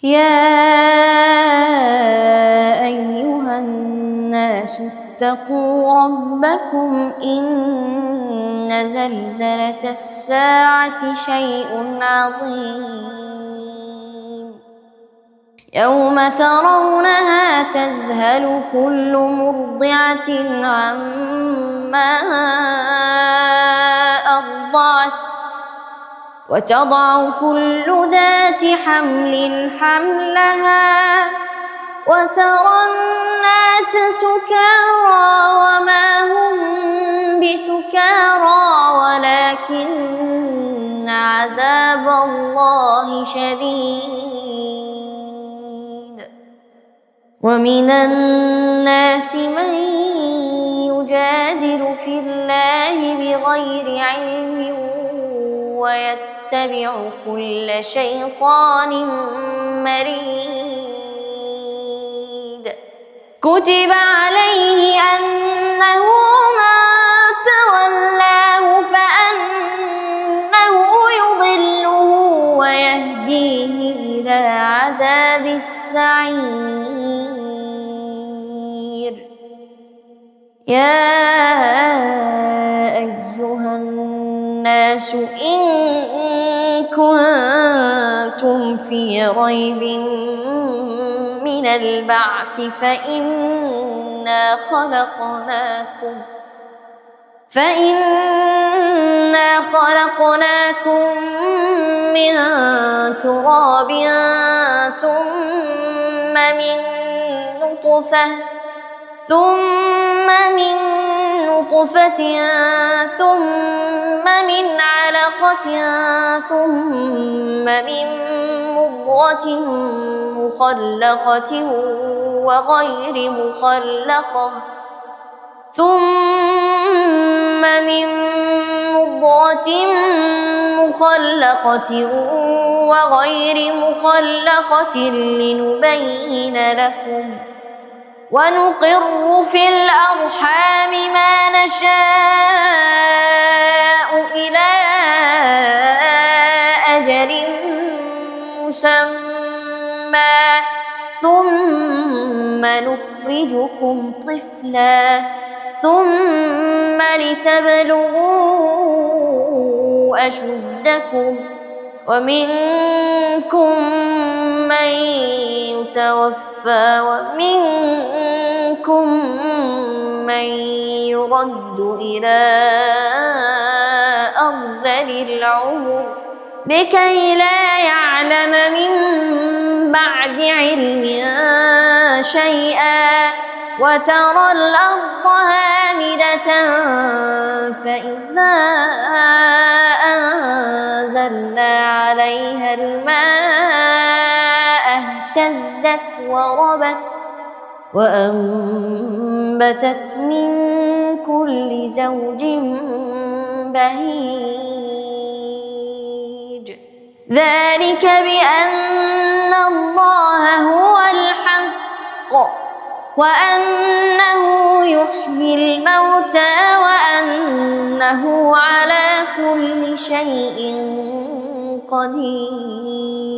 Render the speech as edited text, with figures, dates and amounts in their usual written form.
يا أيها الناس اتقوا ربكم إن زلزلة الساعة شيء عظيم يوم ترونها تذهل كل مرضعة عما أرضعت وتضع كل ذات حمل حملها وترى الناس سكارى وما هم بسكارى ولكن عذاب الله شديد ومن الناس من يجادل في الله بغير علم ويتبع كل شيطان مريد كتب عليه أنه من تولاه فأنه يضله ويهديه إلى عذاب السعير يا أيها الناس إن كنتم في ريب من البعث فإنا خلقناكم من تراب ثم من نطفة ثم من علقة ثم من مضغة مخلقة وغير مخلقة لنبين لكم ونقر في الأرحام ما نشاء إلى أجل مسمى ثم نخرجكم طفلا ثم لتبلغوا أشدكم ومنكم من يتوفى ومنكم من يرد إلى أرذل العمر لكي لا يعلم من بعد علم شيئا وترى الأرض هامدة فإذا أنزلنا عليها الماء اهتزت وربت وأنبتت من كل زوج بهيج ذلك بأن الله هو الحق وأنه يحيي الموتى وأنه على كل شيء قدير